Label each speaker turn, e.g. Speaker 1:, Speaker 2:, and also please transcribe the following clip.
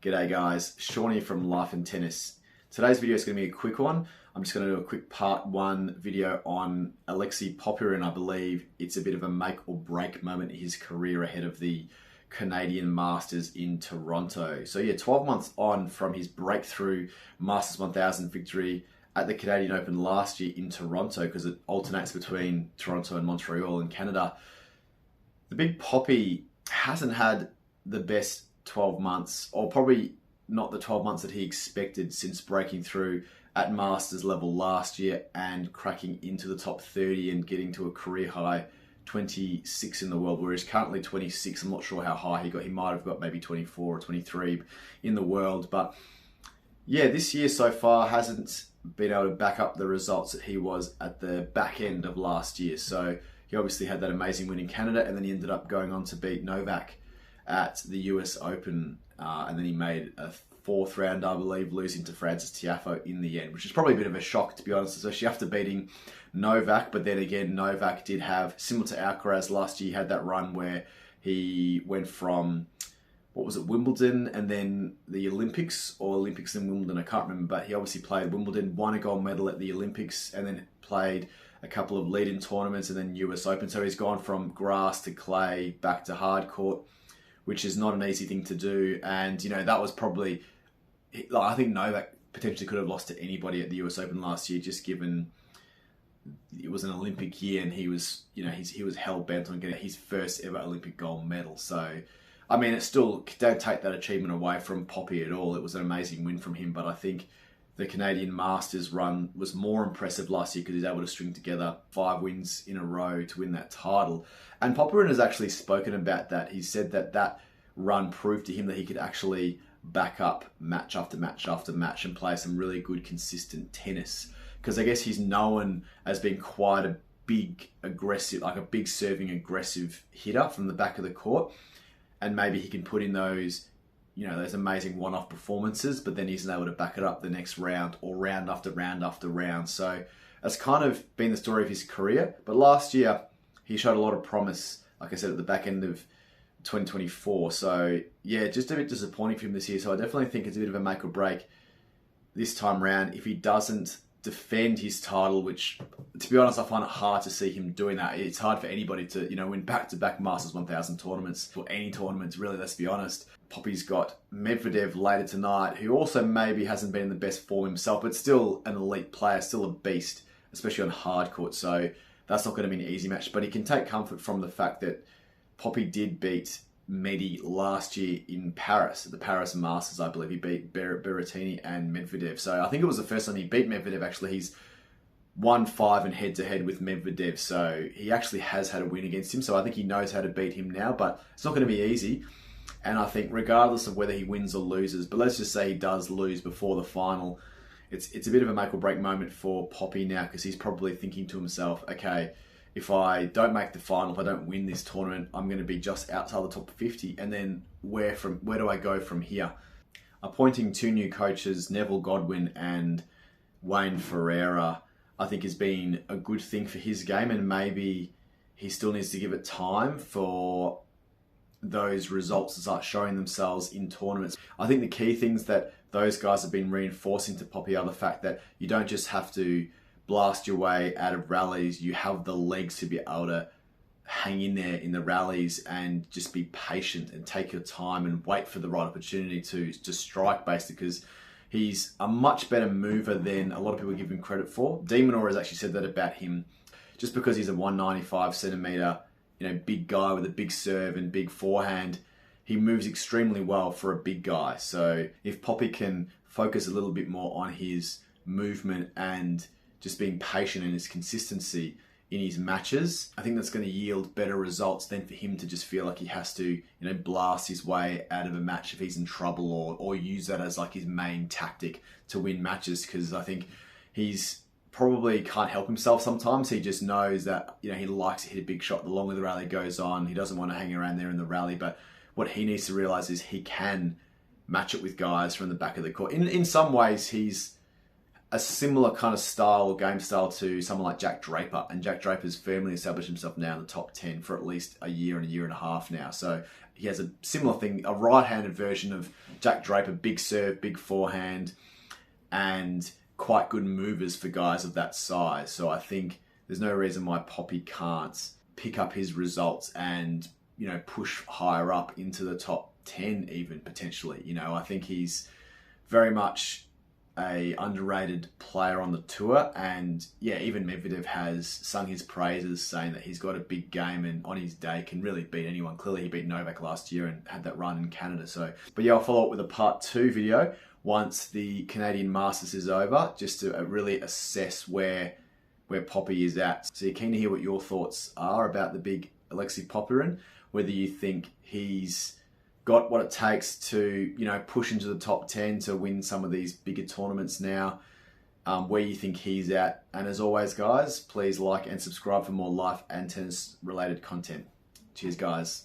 Speaker 1: G'day guys, Shawnee from Life and Tennis. Today's video is going to be a quick one. I'm just going to do a quick part one video on Alexei Popyrin. I believe it's a bit of a make or break moment in his career ahead of the Canadian Masters in Toronto. So yeah, 12 months on from his breakthrough Masters 1000 victory at the Canadian Open last year in Toronto, because it alternates between Toronto and Montreal in Canada. The big Poppy hasn't had the best 12 months, or probably not the 12 months that he expected since breaking through at Masters level last year and cracking into the top 30 and getting to a career high 26 in the world, where he's currently 26. I'm not sure how high he got. He might have got maybe 24 or 23 in the world. But yeah, this year so far hasn't been able to back up the results that he was at the back end of last year. So he obviously had that amazing win in Canada, and then he ended up going on to beat Novak at the US Open, and then he made a fourth round, I believe, losing to Francis Tiafoe in the end, which is probably a bit of a shock, to be honest, especially after beating Novak. But then again, Novak did have, similar to Alcaraz last year, he had that run where he went from, what was it, Wimbledon and then the Olympics, or Olympics and Wimbledon, I can't remember, but he obviously played Wimbledon, won a gold medal at the Olympics, and then played a couple of lead-in tournaments and then US Open. So he's gone from grass to clay back to hard court, which is not an easy thing to do. And, you know, that was probably, I think Novak potentially could have lost to anybody at the US Open last year, just given it was an Olympic year and he was, you know, he was hell-bent on getting his first ever Olympic gold medal. So, I mean, it's still, don't take that achievement away from Poppy at all. It was an amazing win from him, but I think the Canadian Masters run was more impressive last year because he was able to string together 5 wins in a row to win that title. And Popyrin has actually spoken about that. He said that that run proved to him that he could actually back up match after match after match and play some really good, consistent tennis. Because I guess he's known as being quite a big, aggressive, like a big serving, aggressive hitter from the back of the court. And maybe he can put in those, you know, those amazing one-off performances, but then he isn't able to back it up the next round or round after round after round. So that's kind of been the story of his career. But last year, he showed a lot of promise, like I said, at the back end of 2024. So yeah, just a bit disappointing for him this year. So I definitely think it's a bit of a make or break this time round if he doesn't defend his title, which, to be honest, I find it hard to see him doing that. It's hard for anybody to, you know, win back-to-back Masters 1000 tournaments, or any tournaments, really, let's be honest. Poppy's got Medvedev later tonight, who also maybe hasn't been in the best form himself, but still an elite player, still a beast, especially on hard court. So that's not going to be an easy match, but he can take comfort from the fact that Poppy did beat Medi last year in Paris, at the Paris Masters, I believe. He beat Berrettini and Medvedev. So I think it was the first time he beat Medvedev, actually. He's won 5 and head-to-head with Medvedev, so he actually has had a win against him. So I think he knows how to beat him now, but it's not going to be easy. And I think regardless of whether he wins or loses, but let's just say he does lose before the final, it's a bit of a make or break moment for Poppy now, because he's probably thinking to himself, okay, if I don't make the final, if I don't win this tournament, I'm going to be just outside the top 50. And then where do I go from here? Appointing 2 new coaches, Neville Godwin and Wayne Ferreira, I think has been a good thing for his game, and maybe he still needs to give it time for those results to start showing themselves in tournaments. I think the key things that those guys have been reinforcing to Poppy are the fact that you don't just have to blast your way out of rallies. You have the legs to be able to hang in there in the rallies and just be patient and take your time and wait for the right opportunity to strike, basically, because he's a much better mover than a lot of people give him credit for. De Minaur has actually said that about him. Just because he's a 195 centimetre, you know, big guy with a big serve and big forehand, he moves extremely well for a big guy. So if Poppy can focus a little bit more on his movement and just being patient in his consistency in his matches, I think that's going to yield better results than for him to just feel like he has to, you know, blast his way out of a match if he's in trouble, or use that as like his main tactic to win matches. Because I think he's probably can't help himself sometimes. He just knows that, you know, he likes to hit a big shot the longer the rally goes on. He doesn't want to hang around there in the rally, but what he needs to realize is he can match it with guys from the back of the court. In some ways, he's a similar kind of style or game style to someone like Jack Draper, and Jack Draper's firmly established himself now in the top 10 for at least a year and a half now. So he has a similar thing, a right-handed version of Jack Draper, big serve, big forehand, and quite good movers for guys of that size. So I think there's no reason why Poppy can't pick up his results and, you know, push higher up into the top 10 even potentially. You know, I think he's very much a underrated player on the tour, and yeah, even Medvedev has sung his praises, saying that he's got a big game and on his day can really beat anyone. Clearly he beat Novak last year and had that run in Canada. So, but yeah, I'll follow up with a part 2 video once the Canadian Masters is over, just to really assess where Poppy is at. So you're keen to hear what your thoughts are about the big Alexei Popyrin, whether you think he's got what it takes to, you know, push into the top 10 to win some of these bigger tournaments now, where you think he's at. And as always, guys, please like and subscribe for more life and tennis related content. Cheers, guys.